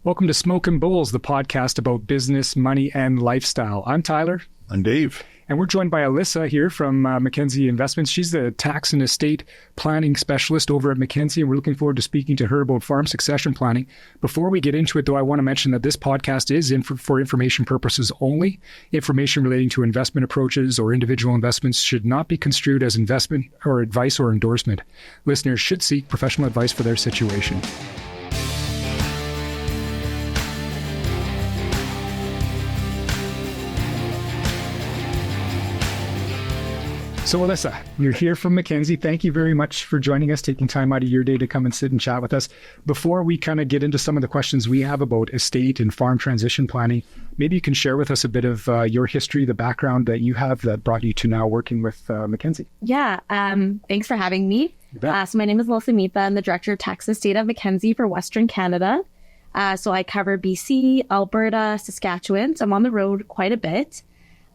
Welcome to Smokin Bulls, the podcast about business, money, and lifestyle. I'm Tyler. I'm Dave. And we're joined by Alyssa here from Mackenzie Investments. She's the tax and estate planning specialist over at Mackenzie, and we're looking forward to speaking to her about farm succession planning. Before we get into it, though, I want to mention that this podcast is for information purposes only. Information relating to investment approaches or individual investments should not be construed as investment or advice or endorsement. Listeners should seek professional advice for their situation. So Alyssa, you're here from Mackenzie. Thank you very much for joining us, taking time out of your day to come and sit and chat with us. Before we kind of get into some of the questions we have about estate and farm transition planning, maybe you can share with us a bit of your history, the background that you have that brought you to now working with Mackenzie. Yeah, thanks for having me. So my name is Alyssa Mitha. I'm the Director of Tax and Estate at Mackenzie for Western Canada. So I cover BC, Alberta, Saskatchewan. So I'm on the road quite a bit.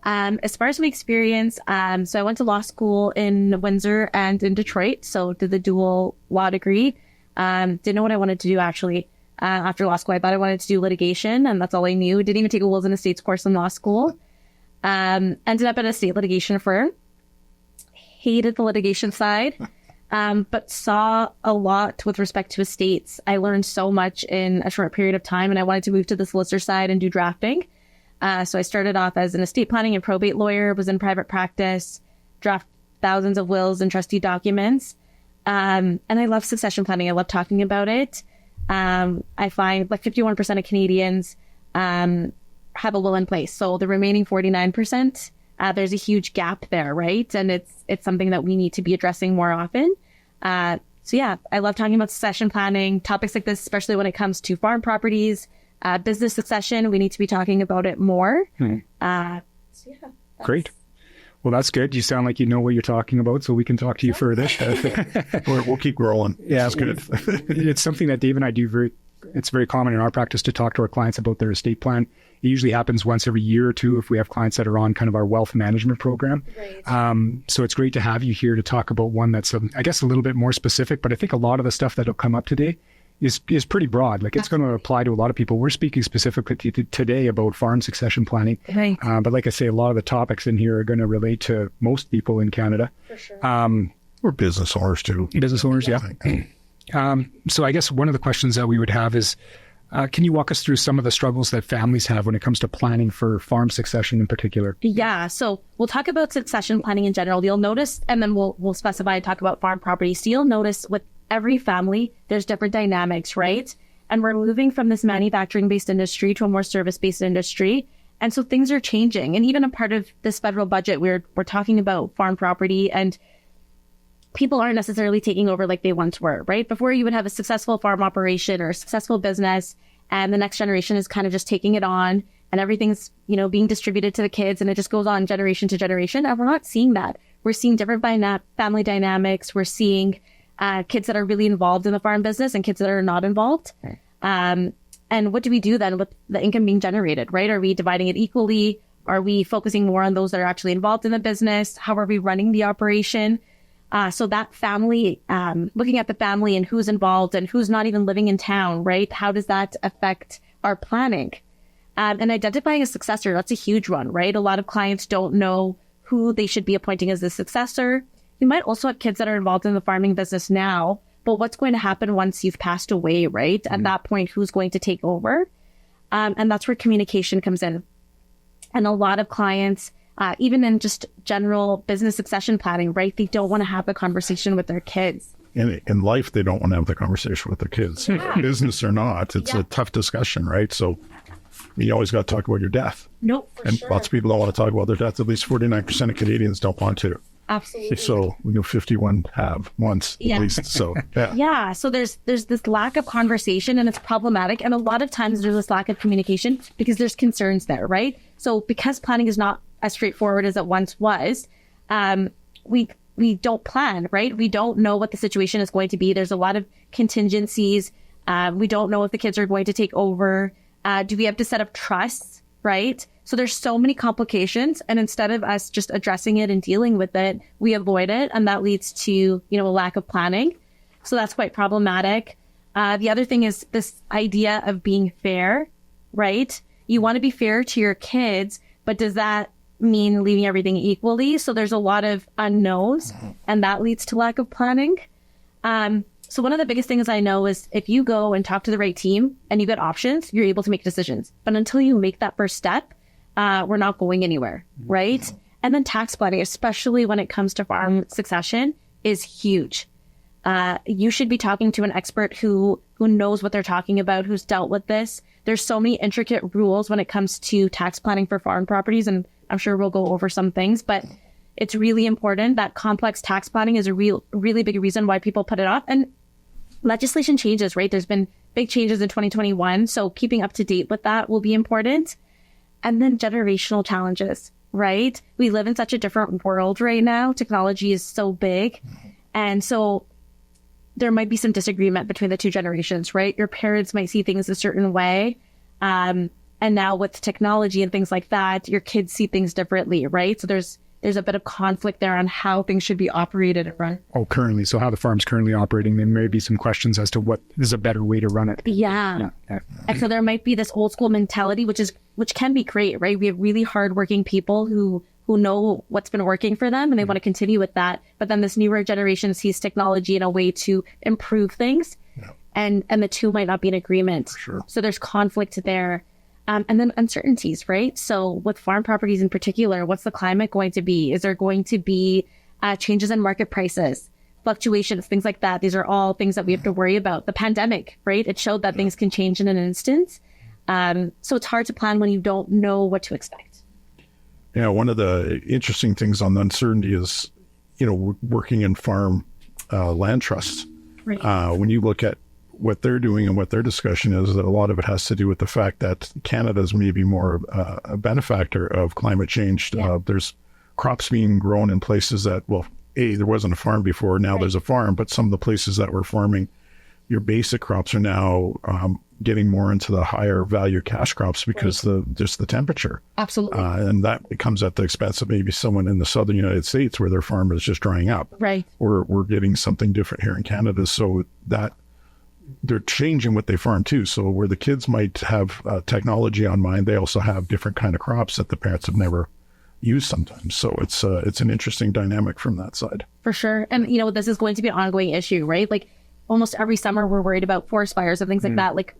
As far as my experience, so I went to law school in Windsor and in Detroit, so did the dual law degree. Didn't know what I wanted to do actually. After law school, I thought I wanted to do litigation, and that's all I knew. Didn't even take a wills and estates course in law school. Ended up at a state litigation firm. Hated the litigation side, but saw a lot with respect to estates. I learned so much in a short period of time, and I wanted to move to the solicitor side and do drafting. So I started off as an estate planning and probate lawyer, was in private practice, draft thousands of wills and trustee documents. And I love succession planning. I love talking about it. I find like 51% of Canadians have a will in place. So the remaining 49%, there's a huge gap there, right? And it's something that we need to be addressing more often. So yeah, I love talking about succession planning, topics like this, especially when it comes to farm properties. Business succession, we need to be talking about it more. So yeah. Great. Well, that's good. You sound like you know what you're talking about, so we can talk to you further. We'll keep rolling. Yeah, it's good. It's something that Dave and I do it's very common in our practice to talk to our clients about their estate plan. It usually happens once every year or two if we have clients that are on kind of our wealth management program. Right. So it's great to have you here to talk about one that's, I guess, a little bit more specific, but I think a lot of the stuff that'll come up today is pretty broad. Like it's going to apply to a lot of people. We're speaking specifically today about farm succession planning. Right. But like I say, a lot of the topics in here are going to relate to most people in Canada. For sure. Or business owners too. Business owners, yeah. So I guess one of the questions that we would have is, can you walk us through some of the struggles that families have when it comes to planning for farm succession in particular? Yeah. So we'll talk about succession planning in general. You'll notice, and then we'll specify and talk about farm property. So you'll notice with every family, there's different dynamics, right? And we're moving from this manufacturing-based industry to a more service-based industry. And so things are changing. And even a part of this federal budget, we're talking about farm property, and people aren't necessarily taking over like they once were, right? Before you would have a successful farm operation or a successful business, and the next generation is kind of just taking it on, and everything's, being distributed to the kids, and it just goes on generation to generation. And we're not seeing that. We're seeing different family dynamics. We're seeing kids that are really involved in the farm business and kids that are not involved. And what do we do then with the income being generated, right? Are we dividing it equally? Are we focusing more on those that are actually involved in the business? How are we running the operation? So that family, looking at the family and who's involved and who's not even living in town, right? How does that affect our planning? And identifying a successor, that's a huge one, right? A lot of clients don't know who they should be appointing as the successor. You might also have kids that are involved in the farming business now, but what's going to happen once you've passed away, right? At that point, who's going to take over? And that's where communication comes in. And a lot of clients, even in just general business succession planning, right? They don't want to have a conversation with their kids. In life, they don't want to have the conversation with their kids. Yeah. Business or not, it's a tough discussion, right? So you always got to talk about your death. Nope, for and sure. Lots of people don't want to talk about their death. At least 49% of Canadians don't want to. Absolutely. So we know 51 have once at least. So yeah. So there's this lack of conversation, and it's problematic. And a lot of times there's this lack of communication because there's concerns there, right? So because planning is not as straightforward as it once was, we don't plan, right? We don't know what the situation is going to be. There's a lot of contingencies. We don't know if the kids are going to take over. Do we have to set up trusts, right? So there's so many complications, and instead of us just addressing it and dealing with it, we avoid it, and that leads to, a lack of planning. So that's quite problematic. The other thing is this idea of being fair, right? You want to be fair to your kids, but does that mean leaving everything equally? So there's a lot of unknowns, and that leads to lack of planning. So one of the biggest things I know is if you go and talk to the right team and you get options, you're able to make decisions. But until you make that first step, we're not going anywhere, right? And then tax planning, especially when it comes to farm succession, is huge. You should be talking to an expert who knows what they're talking about, who's dealt with this. There's so many intricate rules when it comes to tax planning for farm properties, and I'm sure we'll go over some things, but it's really important. That complex tax planning is a really big reason why people put it off. And legislation changes, right? There's been big changes in 2021, so keeping up to date with that will be important. And then generational challenges, right? We live in such a different world right now. Technology is so big. And so there might be some disagreement between the two generations, right? Your parents might see things a certain way. And now with technology and things like that, your kids see things differently, right? So there's a bit of conflict there on how things should be operated and run. Oh, currently. So how the farm's currently operating, there may be some questions as to what is a better way to run it. Yeah. And so there might be this old school mentality, which can be great, right? We have really hardworking people who know what's been working for them and they want to continue with that. But then this newer generation sees technology in a way to improve things. Yeah. And the two might not be in agreement. For sure. So there's conflict there. And then uncertainties, right? So with farm properties in particular, what's the climate going to be? Is there going to be changes in market prices, fluctuations, things like that? These are all things that we have to worry about. The pandemic, right? It showed that things can change in an instant. So it's hard to plan when you don't know what to expect. Yeah, one of the interesting things on the uncertainty is, working in farm land trusts. Right. When you look at what they're doing and what their discussion is, that a lot of it has to do with the fact that Canada is maybe more a benefactor of climate change. Yeah. There's crops being grown in places that, there wasn't a farm before, now there's a farm, but some of the places that we're farming, your basic crops are now getting more into the higher value cash crops because just the temperature. Absolutely. And that comes at the expense of maybe someone in the southern United States where their farm is just drying up. Right. We're getting something different here in Canada, so that they're changing what they farm too. So where the kids might have technology on mind, they also have different kind of crops that the parents have never used sometimes. So it's an interesting dynamic from that side. For sure. And, this is going to be an ongoing issue, right? Like almost every summer we're worried about forest fires and things like that. Like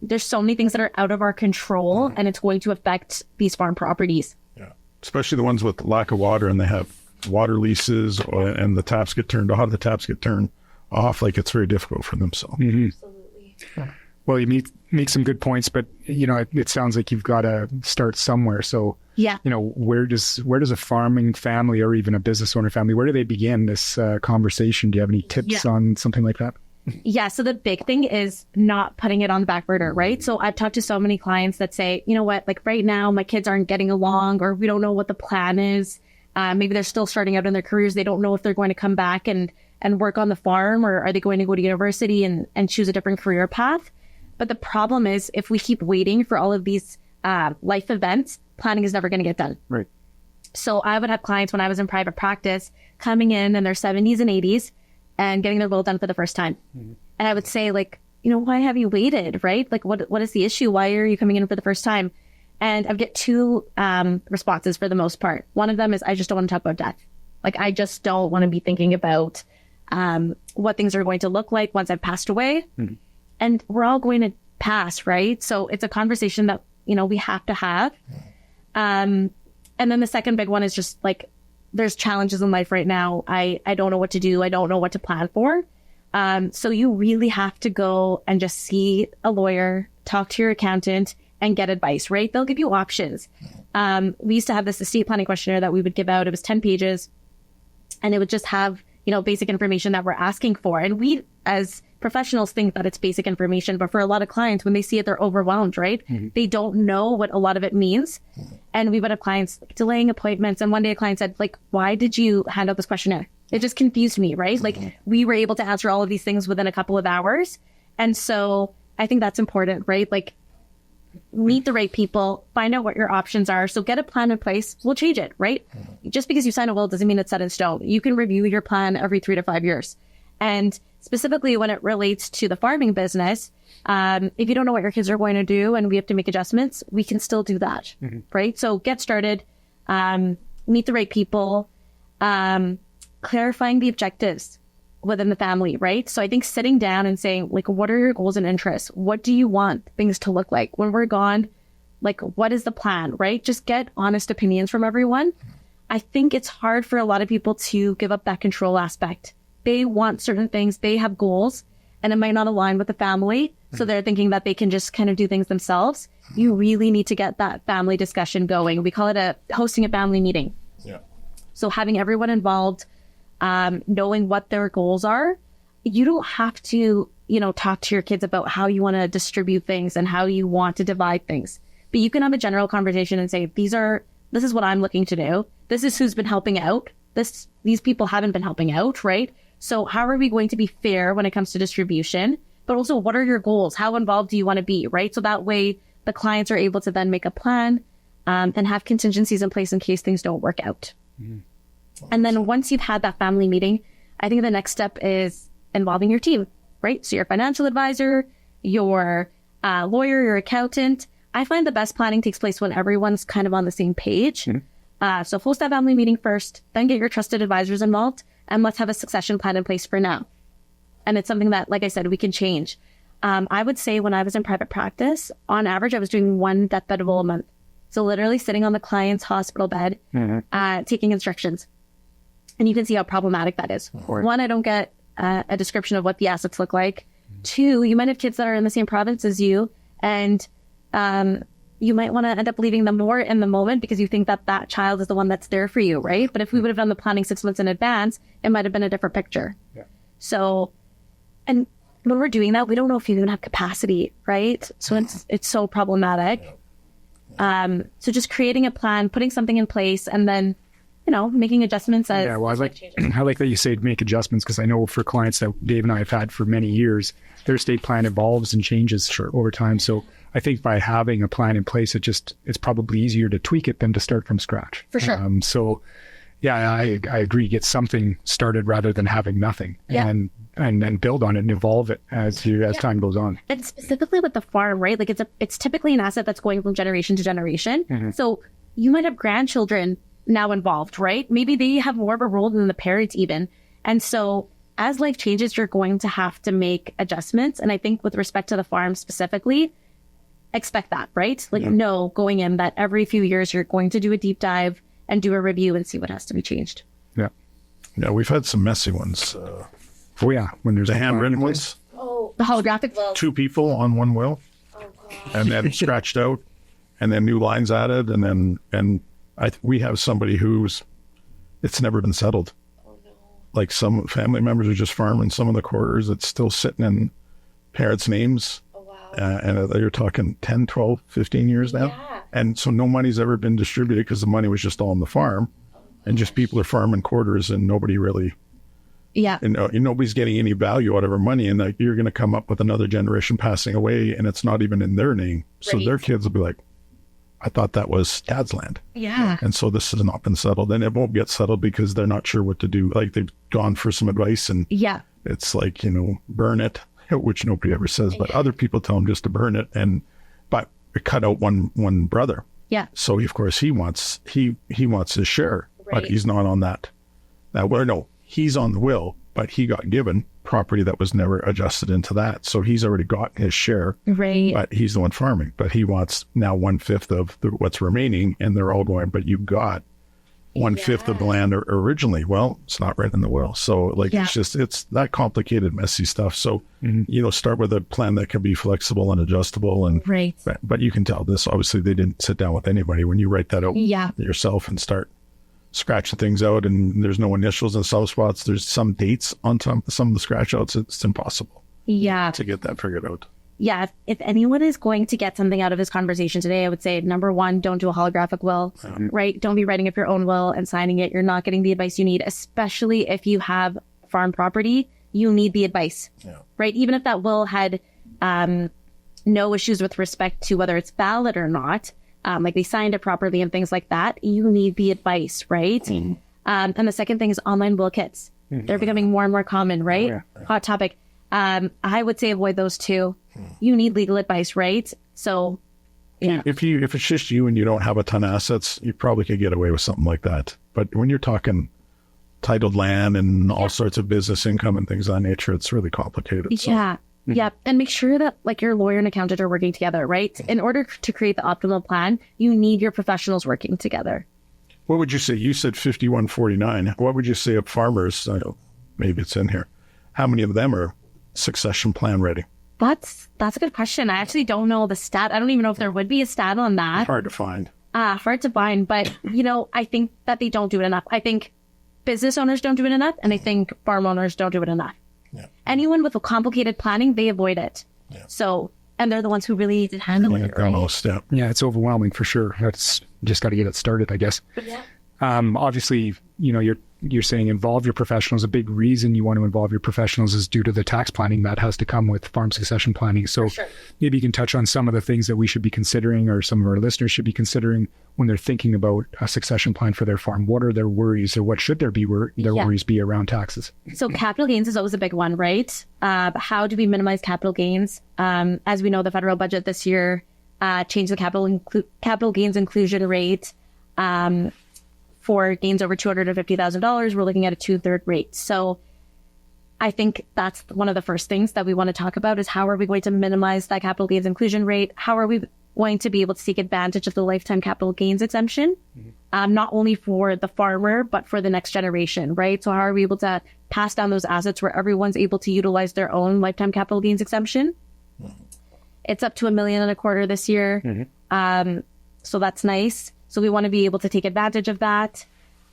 there's so many things that are out of our control and it's going to affect these farm properties. Yeah. Especially the ones with lack of water and they have water leases and the taps get turned on, the taps get turned off, like it's very difficult for them. So Absolutely. Well, you make some good points, but it sounds like you've got to start somewhere. So yeah, where does a farming family or even a business owner family, where do they begin this conversation? Do you have any tips on something like that? Yeah. So the big thing is not putting it on the back burner, right? So I've talked to so many clients that say, you know what, like right now my kids aren't getting along, or we don't know what the plan is. Maybe they're still starting out in their careers. They don't know if they're going to come back and work on the farm, or are they going to go to university and choose a different career path? But the problem is if we keep waiting for all of these life events, planning is never going to get done. Right. So I would have clients when I was in private practice coming in their 70s and 80s and getting their will done for the first time. Mm-hmm. And I would say why have you waited, right? Like what is the issue? Why are you coming in for the first time? And I get two responses for the most part. One of them is, I just don't want to talk about death. Like, I just don't want to be thinking about what things are going to look like once I've passed away. Mm-hmm. And we're all going to pass, right? So it's a conversation that, we have to have. And then the second big one is just like, there's challenges in life right now. I don't know what to do. I don't know what to plan for. So you really have to go and just see a lawyer, talk to your accountant, and get advice, right? They'll give you options. We used to have this estate planning questionnaire that we would give out. It was 10 pages and it would just have, basic information that we're asking for. And we as professionals think that it's basic information, but for a lot of clients, when they see it, they're overwhelmed, right? Mm-hmm. They don't know what a lot of it means. And we would have clients delaying appointments. And one day a client said, why did you hand out this questionnaire? It just confused me, right? We were able to answer all of these things within a couple of hours. And so I think that's important, right? Meet the right people, find out what your options are. So get a plan in place. We'll change it, right? Just because you sign a will doesn't mean it's set in stone. You can review your plan every 3 to 5 years. And specifically when it relates to the farming business, if you don't know what your kids are going to do and we have to make adjustments, we can still do that, right? So get started, meet the right people, clarifying the objectives within the family, right? So I think sitting down and saying, like, what are your goals and interests? What do you want things to look like when we're gone? Like, what is the plan, right? Just get honest opinions from everyone. I think it's hard for a lot of people to give up that control aspect. They want certain things, they have goals, and it might not align with the family. So they're thinking that they can just kind of do things themselves. You really need to get that family discussion going. We call it hosting a family meeting. Yeah. So having everyone involved, knowing what their goals are. You don't have to, talk to your kids about how you want to distribute things and how you want to divide things. But you can have a general conversation and say, this is what I'm looking to do. This is who's been helping out. These people haven't been helping out, right? So how are we going to be fair when it comes to distribution? But also, what are your goals? How involved do you want to be, right? So that way the clients are able to then make a plan and have contingencies in place in case things don't work out. And then once you've had that family meeting, I think the next step is involving your team, right? So your financial advisor, your lawyer, your accountant. I find the best planning takes place when everyone's kind of on the same page. So host that family meeting first, then get your trusted advisors involved, and let's have a succession plan in place for now. And it's something that, like I said, we can change. I would say when I was in private practice, on average, I was doing one deathbed will a month. So literally sitting on the client's hospital bed, taking instructions. And you can see how problematic that is. One, I don't get a description of what the assets look like. Two, you might have kids that are in the same province as you, and you might want to end up leaving them more in the moment because you think that child is the one that's there for you, right? But if we would have done the planning 6 months in advance, it might have been a different picture. Yeah. So, and when we're doing that, we don't know if you even have capacity, right? So it's so problematic. So just creating a plan, putting something in place, and then making adjustments as I like that you say make adjustments, because I know for clients that Dave and I have had for many years, their estate plan evolves and changes over time. So I think by having a plan in place, it's probably easier to tweak it than to start from scratch. For sure. So yeah, I agree. Get something started rather than having nothing, and build on it and evolve it as time goes on. And specifically with the farm, right? Like it's typically an asset that's going from generation to generation. So you might have grandchildren now involved, right? Maybe they have more of a role than the parents even. And so as life changes, you're going to have to make adjustments. And I think with respect to the farm specifically, expect that, right? Like know going in that every few years, you're going to do a deep dive and do a review and see what has to be changed. Yeah. Yeah, we've had some messy ones. When there's the handwritten ones. Oh, the holographic will. 2 people on one will. Oh, gosh. And then scratched out, and then new lines added, we have somebody it's never been settled. Oh, no. Like some family members are just farming some of the quarters. It's still sitting in parents' names. Oh, wow. And you're talking 10, 12, 15 years now. Yeah. And so no money's ever been distributed because the money was just all on the farm. And just people are farming quarters and nobody really... Yeah. And nobody's getting any value out of our money. And you're going to come up with another generation passing away and it's not even in their name. So their kids will be like, I thought that was Dad's land. Yeah. And so this has not been settled. And it won't get settled because they're not sure what to do. Like they've gone for some advice and it's like, burn it, which nobody ever says, but other people tell them just to burn it. But cut out one brother. Yeah. So of course he wants his share, but he's not on that. He's on the will, but he got given property that was never adjusted into that. So he's already got his share, right? But he's the one farming, but he wants now 1/5 of what's remaining, and they're all going, but you got 1/5 of the land originally. Well, it's not right in the will. So it's that complicated, messy stuff. So, start with a plan that can be flexible and adjustable. And but you can tell this, obviously they didn't sit down with anybody when you write that out yourself and start scratching things out, and there's no initials in some spots. There's some dates on some of the scratch outs. It's impossible to get that figured out. Yeah. If anyone is going to get something out of this conversation today, I would say, number one, don't do a holographic will, right? Don't be writing up your own will and signing it. You're not getting the advice you need, especially if you have farm property. You need the advice, right? Even if that will had no issues with respect to whether it's valid or not, like they signed it properly and things like that, you need the advice, right? And the second thing is online will kits. They're becoming more and more common, right? Oh, yeah. Hot topic. I would say avoid those two. You need legal advice, right? So, yeah. If it's just you and you don't have a ton of assets, you probably could get away with something like that. But when you're talking titled land and all sorts of business income and things of that nature, it's really complicated. So. Yeah. Yeah. And make sure that like your lawyer and accountant are working together, right? In order to create the optimal plan, you need your professionals working together. What would you say? You said 5149. What would you say of farmers? I don't, maybe it's in here. How many of them are succession plan ready? That's a good question. I actually don't know the stat. I don't even know if there would be a stat on that. Hard to find. Hard to find. But, I think that they don't do it enough. I think business owners don't do it enough. And I think farm owners don't do it enough. Yeah. Anyone with a complicated planning, they avoid it. Yeah. So, and they're the ones who really need to handle it. Right? Almost, yeah. Yeah, it's overwhelming for sure. That's just got to get it started, I guess. Yeah. Obviously, you're saying involve your professionals. A big reason you want to involve your professionals is due to the tax planning that has to come with farm succession planning. So maybe you can touch on some of the things that we should be considering, or some of our listeners should be considering when they're thinking about a succession plan for their farm. What are their worries, or what should their worries be around taxes? So capital gains is always a big one, right? How do we minimize capital gains? As we know, the federal budget this year changed the capital gains inclusion rate. For gains over $250,000, we're looking at a 2/3 rate. So I think that's one of the first things that we want to talk about is how are we going to minimize that capital gains inclusion rate? How are we going to be able to take advantage of the lifetime capital gains exemption, not only for the farmer, but for the next generation, right? So how are we able to pass down those assets where everyone's able to utilize their own lifetime capital gains exemption? It's up to $1.25 million this year. So that's nice. So we want to be able to take advantage of that.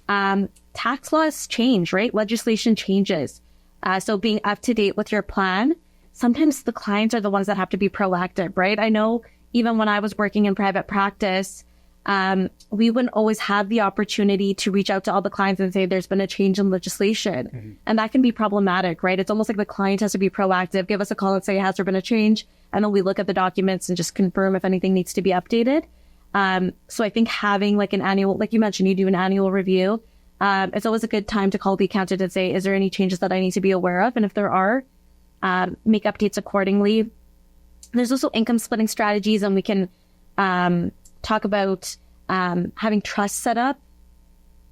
Tax laws change, right? Legislation changes. So being up to date with your plan, sometimes the clients are the ones that have to be proactive, right? I know even when I was working in private practice, we wouldn't always have the opportunity to reach out to all the clients and say, there's been a change in legislation. And that can be problematic, right? It's almost like the client has to be proactive, give us a call and say, has there been a change? And then we look at the documents and just confirm if anything needs to be updated. So I think having like an annual, like you mentioned, you do an annual review. It's always a good time to call the accountant and say, is there any changes that I need to be aware of? And if there are, make updates accordingly. There's also income splitting strategies, and we can talk about having trust set up.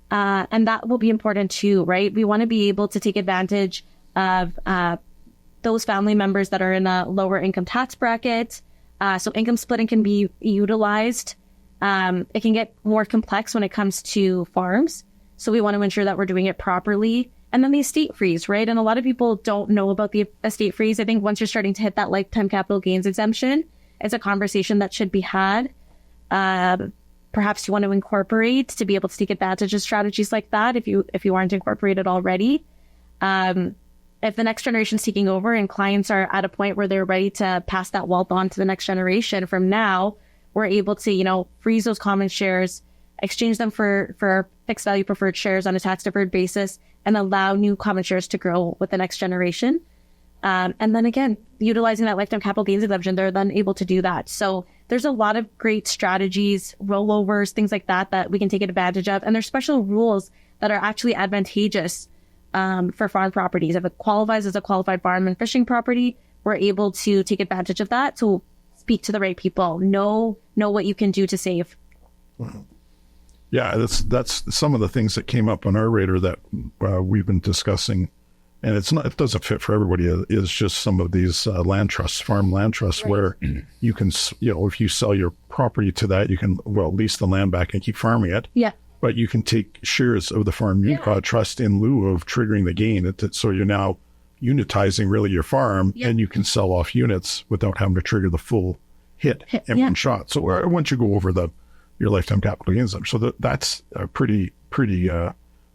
And that will be important too, right? We want to be able to take advantage of those family members that are in a lower income tax bracket. So income splitting can be utilized. It can get more complex when it comes to farms. So we want to ensure that we're doing it properly. And then the estate freeze, right? And a lot of people don't know about the estate freeze. I think once you're starting to hit that lifetime capital gains exemption, it's a conversation that should be had. Perhaps you want to incorporate to be able to take advantage of strategies like that if you aren't incorporated already. If the next generation is taking over and clients are at a point where they're ready to pass that wealth on to the next generation, from now, we're able to, freeze those common shares, exchange them for fixed value preferred shares on a tax deferred basis, and allow new common shares to grow with the next generation. And then again, utilizing that lifetime capital gains exemption, they're then able to do that. So there's a lot of great strategies, rollovers, things like that we can take advantage of. And there's special rules that are actually advantageous for farm properties. If it qualifies as a qualified farm and fishing property, we're able to take advantage of that. So speak to the right people, know what you can do to save. Wow. Yeah, that's some of the things that came up on our radar that we've been discussing, and it doesn't fit for everybody. Is just some of these land trusts, farm land trusts, right, where you can, if you sell your property to that, you can lease the land back and keep farming it. Yeah. But you can take shares of the farm trust in lieu of triggering the gain. So you're now unitizing really your farm, and you can sell off units without having to trigger the full hit in one shot. So once you go over your lifetime capital gains, so that's pretty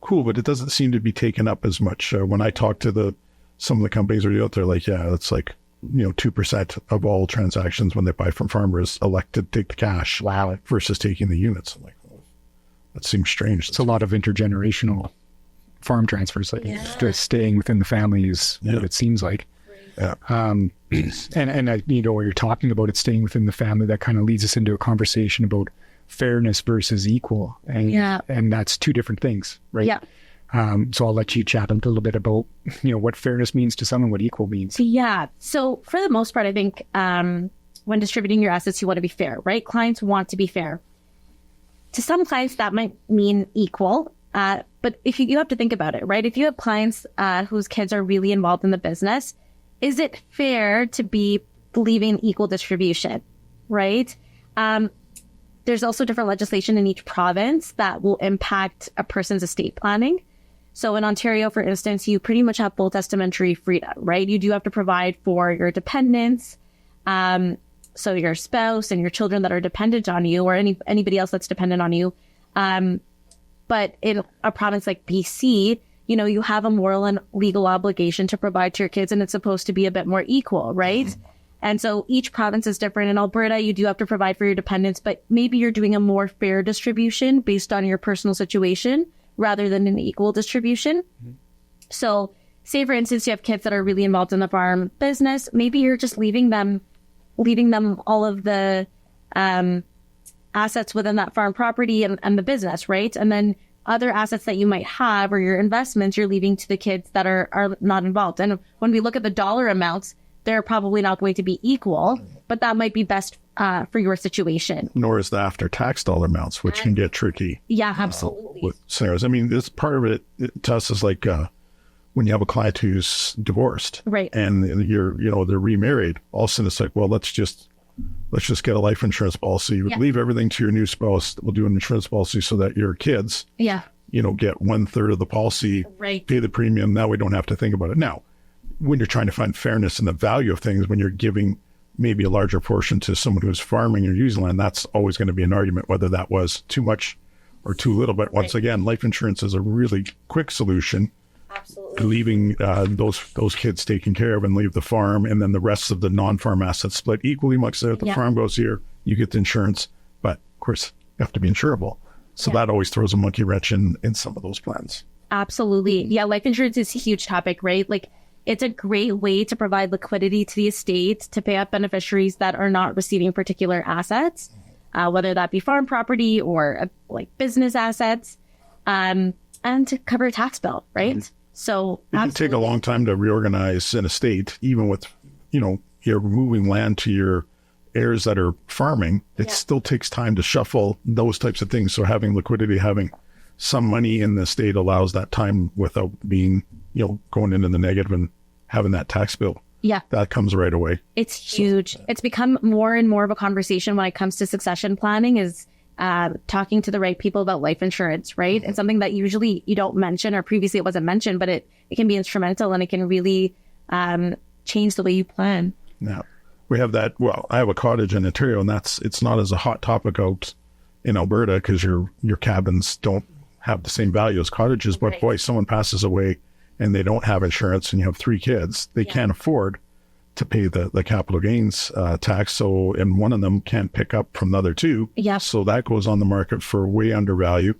cool, but it doesn't seem to be taken up as much. When I talk to some of the companies that are out there, like, it's like 2% of all transactions when they buy from farmers elect to take the cash versus taking the units. I'm like, that seems strange. It's a lot of intergenerational farm transfers, just staying within the family is what it seems like. Yeah. And when you're talking about it staying within the family, that kind of leads us into a conversation about fairness versus equal. And that's two different things, right? Yeah. So I'll let you chat a little bit about, what fairness means to some and what equal means. Yeah. So for the most part, I think when distributing your assets, you want to be fair, right? Clients want to be fair. To some clients, that might mean equal. But if you have to think about it, right? If you have clients whose kids are really involved in the business, is it fair to be leaving equal distribution, right? There's also different legislation in each province that will impact a person's estate planning. So in Ontario, for instance, you pretty much have full testamentary freedom, right? You do have to provide for your dependents, so your spouse and your children that are dependent on you, or anybody else that's dependent on you. But in a province like BC, you have a moral and legal obligation to provide to your kids, and it's supposed to be a bit more equal, right? Mm-hmm. And so each province is different. In Alberta, you do have to provide for your dependents, but maybe you're doing a more fair distribution based on your personal situation rather than an equal distribution. Mm-hmm. So say, for instance, you have kids that are really involved in the farm business. Maybe you're just leaving them all of the assets within that farm property and the business, right? And then other assets that you might have or your investments, you're leaving to the kids that are not involved. And when we look at the dollar amounts, they're probably not going to be equal, but that might be best for your situation. Nor is the after-tax dollar amounts, which can get tricky. Yeah, absolutely. With scenarios. I mean, this part of it to us is like when you have a client who's divorced, right, and they're remarried. All of a sudden, it's like, well, let's just get a life insurance policy. Yeah. Leave everything to your new spouse. We'll do an insurance policy so that your kids, get 1/3 of the policy, right, pay the premium. Now we don't have to think about it. Now, when you're trying to find fairness in the value of things, when you're giving maybe a larger portion to someone who's farming or using land, that's always going to be an argument, whether that was too much or too little. But once again, life insurance is a really quick solution. Absolutely. Leaving those kids taken care of and leave the farm, and then the rest of the non-farm assets split equally much. So the farm goes here, you get the insurance, but of course you have to be insurable. So that always throws a monkey wrench in some of those plans. Absolutely. Yeah, life insurance is a huge topic, right? Like, it's a great way to provide liquidity to the estate, to pay up beneficiaries that are not receiving particular assets, whether that be farm property or like business assets, and to cover a tax bill, right? Mm-hmm. So it can take a long time to reorganize an estate, even with, you're moving land to your heirs that are farming. It still takes time to shuffle those types of things. So having liquidity, having some money in the estate allows that time without being, going into the negative and having that tax bill. Yeah. That comes right away. It's huge. It's become more and more of a conversation when it comes to succession planning is talking to the right people about life insurance, right? It's something that usually you don't mention, or previously it wasn't mentioned, but it can be instrumental, and it can really change the way you plan. Yeah. We have that. Well, I have a cottage in Ontario, and it's not as a hot topic out in Alberta because your cabins don't have the same value as cottages. But boy, someone passes away and they don't have insurance, and you have 3 kids, they can't afford to pay the capital gains tax. So, and one of them can't pick up from the other 2. Yeah. So that goes on the market for way under value,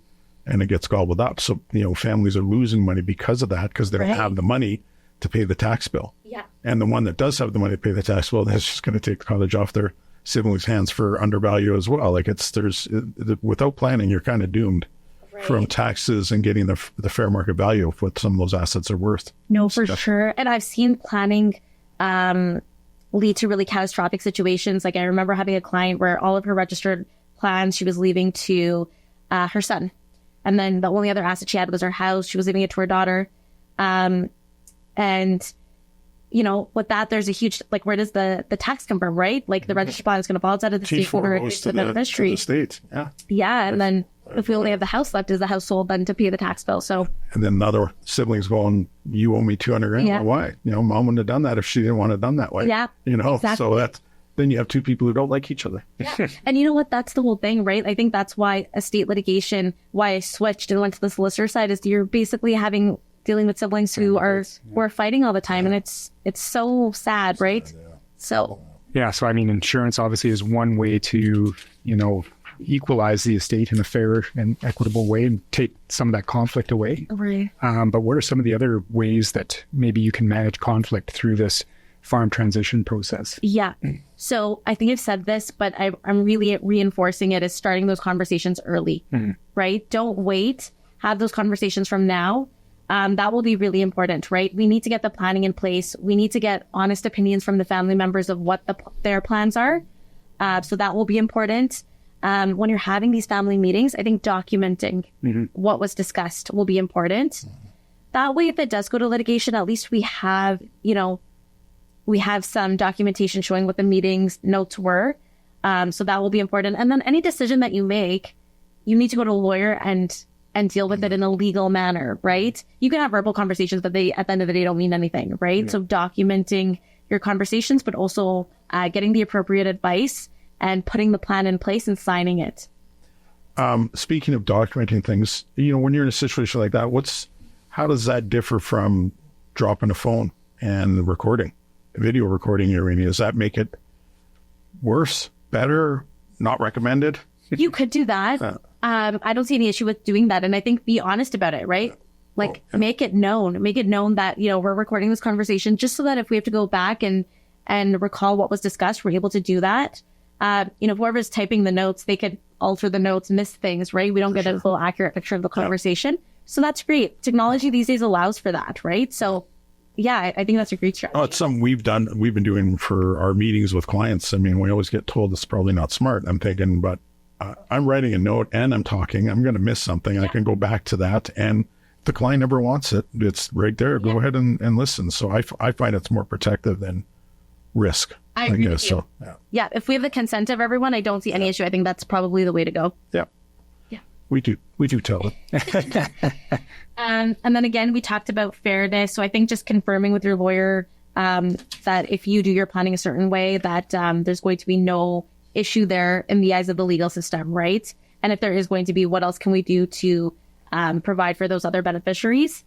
and it gets gobbled up. So, families are losing money because of that, because they don't have the money to pay the tax bill. Yeah. And the one that does have the money to pay the tax bill, that's just going to take the cottage off their siblings' hands for undervalue as well. Like without planning, you're kind of doomed from taxes and getting the fair market value of what some of those assets are worth. No, for sure. And I've seen planning lead to really catastrophic situations. Like, I remember having a client where all of her registered plans she was leaving to her son, and then the only other asset she had was her house. She was leaving it to her daughter, and with that, there's a huge, like, where does the tax come from, right? Like, the registered plan is going to fall outside of the state over to the beneficiary. To the state, yeah, and then if we only have the house left, is the house sold then to pay the tax bill? So, and then another siblings going, you owe me $200,000. Yeah. Why? Mom wouldn't have done that if she didn't want it done that way. Yeah, exactly. So then you have 2 people who don't like each other. Yeah. And you know what? That's the whole thing, right? I think that's why estate litigation, why I switched and went to the solicitor side, is you're basically dealing with siblings who are fighting all the time, and it's so sad, right? So I mean, insurance obviously is one way to equalize the estate in a fair and equitable way and take some of that conflict away. Right. But what are some of the other ways that maybe you can manage conflict through this farm transition process? Yeah. So I think I've said this, but I'm really reinforcing it, is starting those conversations early, right? Don't wait. Have those conversations from now. That will be really important, right? We need to get the planning in place. We need to get honest opinions from the family members of what their plans are. So that will be important. When you're having these family meetings, I think documenting what was discussed will be important. That way, if it does go to litigation, at least we have some documentation showing what the meeting's notes were. So that will be important. And then any decision that you make, you need to go to a lawyer and deal with it in a legal manner, right? You can have verbal conversations, but they, at the end of the day, don't mean anything, right? Yeah. So documenting your conversations, but also getting the appropriate advice and putting the plan in place and signing it. Speaking of documenting things, when you're in a situation like that, how does that differ from dropping a phone and recording, video recording? Does that make it worse, better, not recommended? You could do that. I don't see any issue with doing that. And I think be honest about it, right? Make it known that, we're recording this conversation just so that if we have to go back and recall what was discussed, we're able to do that. Whoever's typing the notes, they could alter the notes, miss things, right? We don't get a full accurate picture of the conversation. Yeah. So that's great. Technology these days allows for that, right? So yeah, I think that's a great strategy. Oh, it's something we've been doing for our meetings with clients. I mean, we always get told it's probably not smart. I'm thinking, but I'm writing a note and I'm talking. I'm going to miss something. Yeah. I can go back to that. And if the client never wants it, it's right there. Go ahead and listen. So I find it's more protective than risk. I agree with you. So, yeah, if we have the consent of everyone, I don't see any issue. I think that's probably the way to go. Yeah. Yeah. We do tell it. And then again, we talked about fairness. So I think just confirming with your lawyer that if you do your planning a certain way, that there's going to be no issue there in the eyes of the legal system, right? And if there is going to be, what else can we do to provide for those other beneficiaries?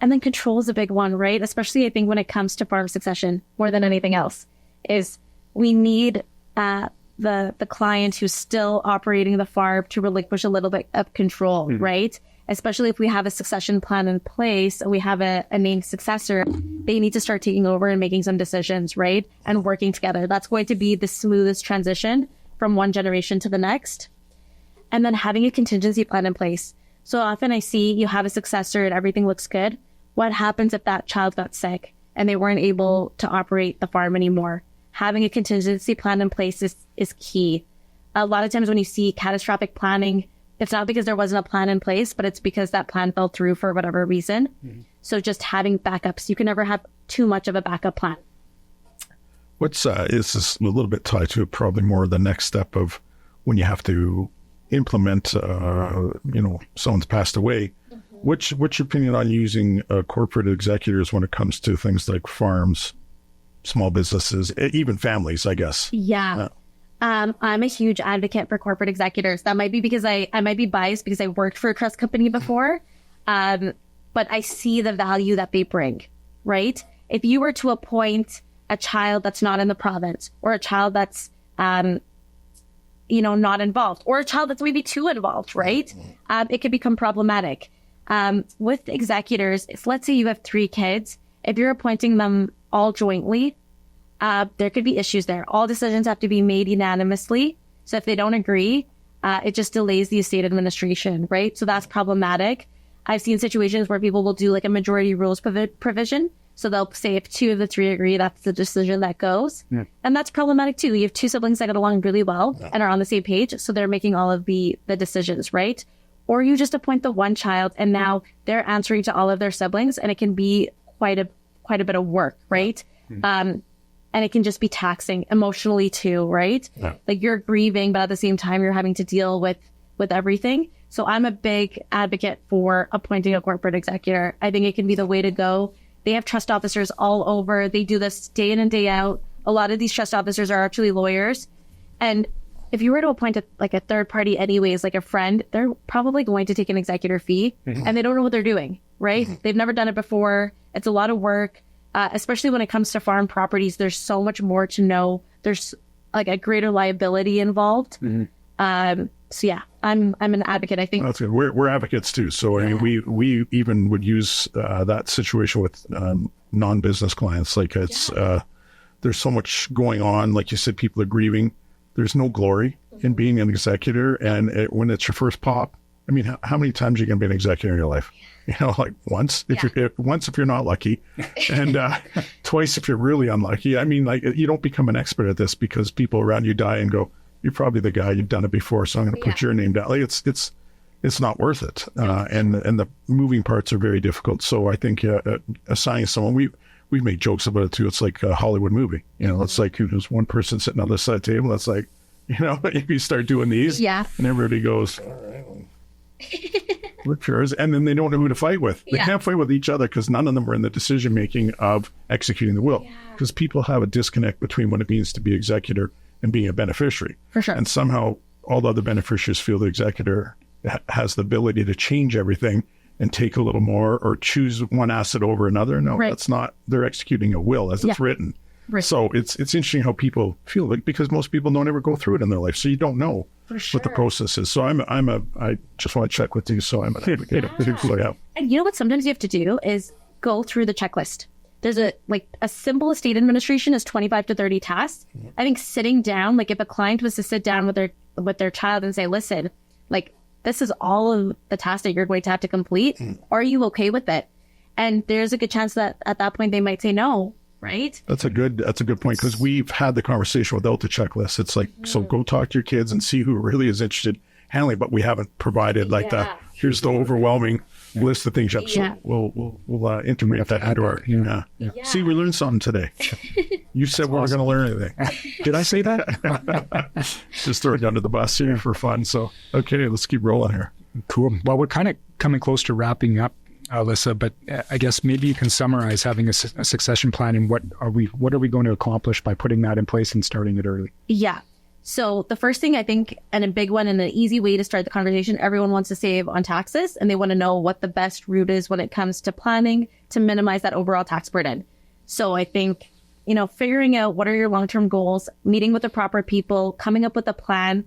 And then control is a big one, right? Especially I think when it comes to farm succession, more than anything else, is we need the client who's still operating the farm to relinquish a little bit of control, right? Especially if we have a succession plan in place and we have a named successor, they need to start taking over and making some decisions, right? And working together. That's going to be the smoothest transition from one generation to the next. And then having a contingency plan in place. So often I see you have a successor and everything looks good. What happens if that child got sick and they weren't able to operate the farm anymore? Having a contingency plan in place is key. A lot of times when you see catastrophic planning, it's not because there wasn't a plan in place, but it's because that plan fell through for whatever reason. So just having backups. You can never have too much of a backup plan. Is this a little bit tied to probably more the next step of when you have to implement, someone's passed away. What's your opinion on using corporate executors when it comes to things like farms, small businesses, even families, I guess? Yeah. I'm a huge advocate for corporate executors. That might be because I might be biased because I worked for a trust company before, but I see the value that they bring, right? If you were to appoint a child that's not in the province, or a child that's, not involved, or a child that's maybe too involved, right? It could become problematic. With executors, if let's say you have 3 kids, if you're appointing them all jointly, there could be issues there. All decisions have to be made unanimously. So if they don't agree, it just delays the estate administration, right? So that's problematic. I've seen situations where people will do like a majority rules provision. So they'll say if 2 of the 3 agree, that's the decision that goes. Yeah. And that's problematic too. You have 2 siblings that get along really well and are on the same page. So they're making all of the decisions, right? Or you just appoint the one child and now they're answering to all of their siblings, and it can be quite a bit of work, right? And it can just be taxing emotionally too, right? Yeah. Like you're grieving, but at the same time, you're having to deal with everything. So I'm a big advocate for appointing a corporate executor. I think it can be the way to go. They have trust officers all over. They do this day in and day out. A lot of these trust officers are actually lawyers. And if you were to appoint a third party anyways, like a friend, they're probably going to take an executor fee and they don't know what they're doing, right? They've never done it before. It's a lot of work. Especially when it comes to farm properties, there's so much more to know. There's like a greater liability involved. So yeah, I'm an advocate. I think that's good. We're advocates too. So I mean, we even would use that situation with non-business clients. Like it's there's so much going on. Like you said, people are grieving. There's no glory in being an executor, and when it's your first pop, I mean, how many times are you going to be an executor in your life? You know, like once, if you're not lucky, and twice if you're really unlucky. I mean, like, you don't become an expert at this because people around you die and go, you're probably the guy, you've done it before, so I'm going to put your name down. Like, it's not worth it. And the moving parts are very difficult. So I think assigning someone, we make jokes about it too. It's like a Hollywood movie. You know, it's like there's one person sitting on the side table. That's like, you know, if you start doing these, and everybody goes, all right, look yours, and then they don't know who to fight with. They can't fight with each other because none of them are in the decision making of executing the will. Because people have a disconnect between what it means to be executor and being a beneficiary. For sure. And somehow all the other beneficiaries feel the executor has the ability to change everything and take a little more or choose one asset over another. No, that's not. They're executing a will as it's written. Right. So it's interesting how people feel, like, because most people don't ever go through it in their life, so you don't know what the process is. So I just want to check with you. So I'm an advocate. And you know what? Sometimes you have to do is go through the checklist. There's a simple estate administration is 25 to 30 tasks. I think sitting down, like if a client was to sit down with their child and say, listen, like, this is all of the tasks that you're going to have to complete. Are you okay with it? And there's a good chance that at that point they might say no, right? That's a good point, because we've had the conversation without the checklist. It's like, so go talk to your kids and see who really is interested in handling, but we haven't provided like that. Here's the overwhelming list of things you have. So we'll integrate that into our. See, we learned something today. You said we weren't going to learn anything. Did I say that? Just throw it under the bus here for fun. So, okay, let's keep rolling here. Cool. Well, we're kind of coming close to wrapping up, Alyssa, but I guess maybe you can summarize having a succession plan and what are we going to accomplish by putting that in place and starting it early? Yeah. So the first thing I think, and a big one and an easy way to start the conversation, everyone wants to save on taxes and they want to know what the best route is when it comes to planning to minimize that overall tax burden. So I think, you know, figuring out what are your long-term goals, meeting with the proper people, coming up with a plan,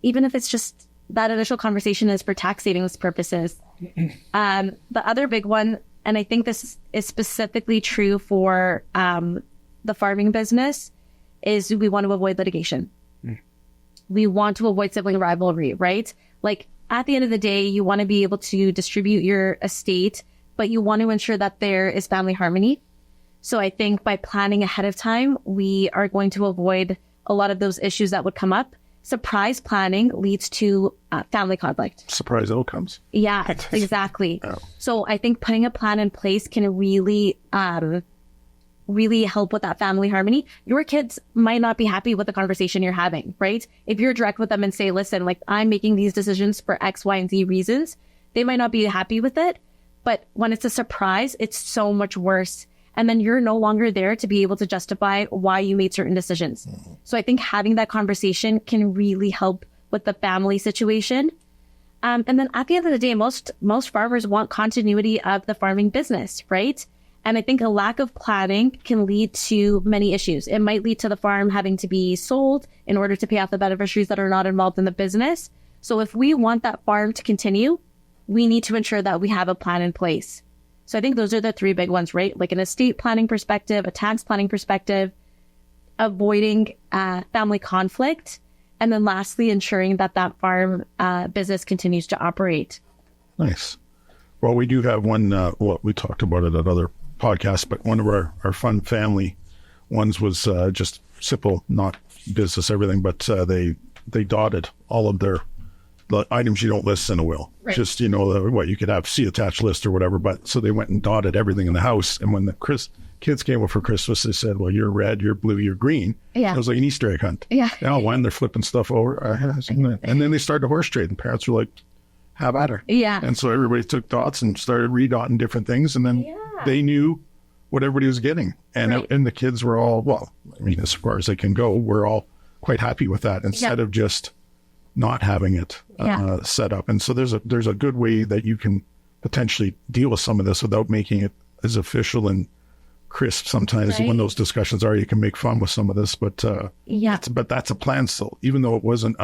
even if it's just that initial conversation is for tax savings purposes. The other big one, and I think this is specifically true for the farming business, is we want to avoid litigation. We want to avoid sibling rivalry, right? Like, at the end of the day, you want to be able to distribute your estate, but you want to ensure that there is family harmony. So I think by planning ahead of time, we are going to avoid a lot of those issues that would come up. Surprise planning leads to family conflict. Surprise outcomes. Yeah, exactly. So I think putting a plan in place can really help with that family harmony. Your kids might not be happy with the conversation you're having, right? If you're direct with them and say, listen, like, I'm making these decisions for X, Y, and Z reasons, they might not be happy with it. But when it's a surprise, it's so much worse. And then you're no longer there to be able to justify why you made certain decisions. So I think having that conversation can really help with the family situation. And then at the end of the day, most farmers want continuity of the farming business, right? And I think a lack of planning can lead to many issues. It might lead to the farm having to be sold in order to pay off the beneficiaries that are not involved in the business. So if we want that farm to continue, we need to ensure that we have a plan in place. So I think those are the three big ones, right? Like an estate planning perspective, a tax planning perspective, avoiding family conflict, and then lastly, ensuring that farm business continues to operate. Nice. Well, we do have one, we talked about it at other podcasts, but one of our fun family ones was just simple, not business, everything, but they dotted all of the items you don't list in a will. Right. Just, you know, you could have see attached list or whatever, but so they went and dotted everything in the house. And when the kids came over for Christmas, they said, well, you're red, you're blue, you're green. Yeah. It was like an Easter egg hunt. Yeah. Now when they're flipping stuff over. And then they started a horse trade and parents were like, have at her. Yeah. And so everybody took dots and started redotting different things. And then they knew what everybody was getting. And and the kids were all, well, I mean, as far as they can go, we're all quite happy with that instead of just not having it set up. And so there's a good way that you can potentially deal with some of this without making it as official and crisp. Sometimes when those discussions are, you can make fun with some of this, but but that's a plan still, even though it wasn't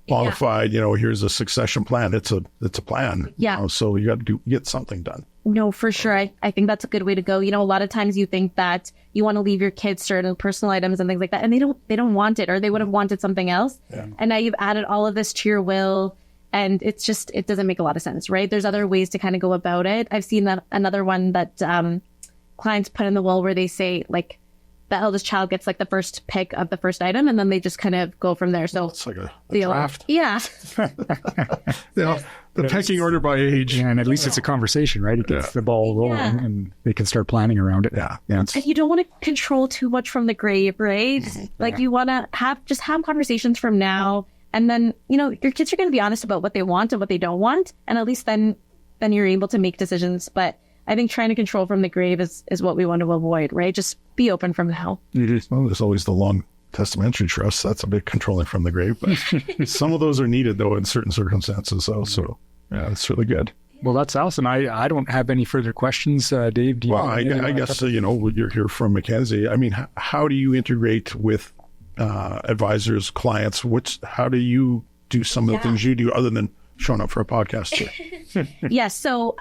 qualified, you know, here's a succession plan. It's a plan. Yeah. You know, so you got to get something done. No, for sure. I think that's a good way to go. You know, a lot of times you think that you want to leave your kids certain personal items and things like that, and they don't want it, or they would have wanted something else. Yeah. And now you've added all of this to your will, And it doesn't make a lot of sense, right? There's other ways to kind of go about it. I've seen that another one that clients put in the will where they say like the eldest child gets like the first pick of the first item, and then they just kind of go from there. So it's like a draft. Yeah. The pecking order by age. Yeah, and at least it's a conversation, right? It gets the ball rolling and they can start planning around it. Yeah. And you don't want to control too much from the grave, right? Like you want to have conversations from now. And then, your kids are going to be honest about what they want and what they don't want. And at least then you're able to make decisions. But I think trying to control from the grave is what we want to avoid, right? Just be open from now. Well, there's always the long testamentary trust. That's a bit controlling from the grave. But some of those are needed, though, in certain circumstances. So yeah, it's really good. Well, that's awesome. I don't have any further questions. Dave, do you? Well, I guess, you're here from Mackenzie. I mean, how do you integrate with advisors, clients? How do you do some of the things you do other than showing up for a podcast too? Yes. So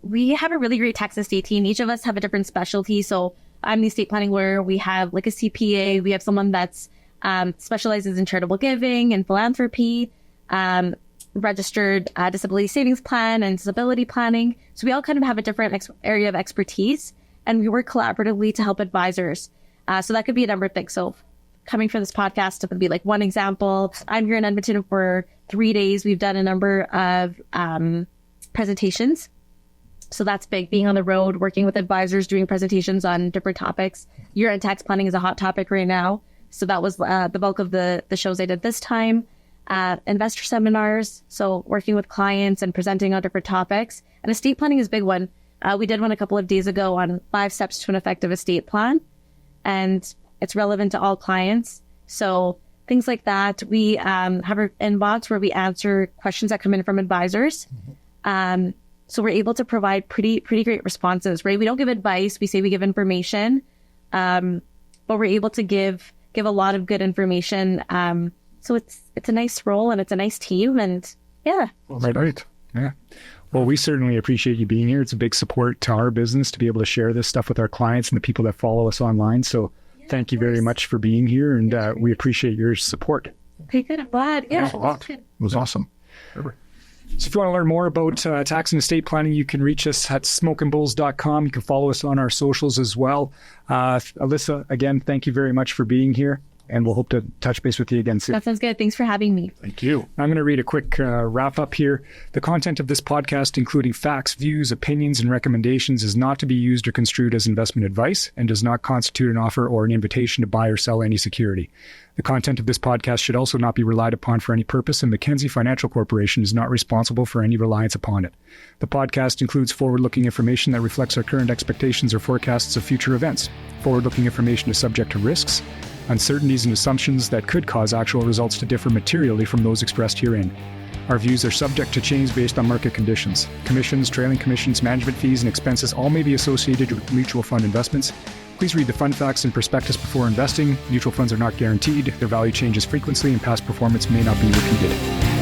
we have a really great tax estate team. Each of us have a different specialty. So I'm the estate planning lawyer. We have like a CPA. We have someone that's specializes in charitable giving and philanthropy, registered disability savings plan and disability planning. So we all kind of have a different area of expertise, and we work collaboratively to help advisors. So that could be a number of things. So coming for this podcast, it would be like one example. I'm here in Edmonton for 3 days. We've done a number of presentations. So that's big, being on the road, working with advisors, doing presentations on different topics. Year-end tax planning is a hot topic right now. So that was the bulk of the shows I did this time. Investor seminars, so working with clients and presenting on different topics. And estate planning is a big one. We did one a couple of days ago on 5 steps to an effective estate plan. And it's relevant to all clients. So things like that. We have an inbox where we answer questions that come in from advisors. So we're able to provide pretty great responses, right? We don't give advice. We say we give information, but we're able to give a lot of good information. So it's a nice role and it's a nice team, and yeah. Right. Yeah. Well, we certainly appreciate you being here. It's a big support to our business to be able to share this stuff with our clients and the people that follow us online. So thank you very much for being here, and we appreciate your support. Okay, good. I'm glad. Yeah. Thanks a lot. It was awesome. So if you want to learn more about tax and estate planning, you can reach us at smokinbulls.com. You can follow us on our socials as well. Alyssa, again, thank you very much for being here, and we'll hope to touch base with you again soon. That sounds good. Thanks for having me. Thank you. I'm going to read a quick wrap up here. The content of this podcast, including facts, views, opinions, and recommendations, is not to be used or construed as investment advice and does not constitute an offer or an invitation to buy or sell any security. The content of this podcast should also not be relied upon for any purpose, and Mackenzie Financial Corporation is not responsible for any reliance upon it. The podcast includes forward-looking information that reflects our current expectations or forecasts of future events. Forward-looking information is subject to risks, uncertainties, and assumptions that could cause actual results to differ materially from those expressed herein. Our views are subject to change based on market conditions. Commissions, trailing commissions, management fees, and expenses all may be associated with mutual fund investments. Please read the fund facts and prospectus before investing. Mutual funds are not guaranteed. Their value changes frequently, and past performance may not be repeated.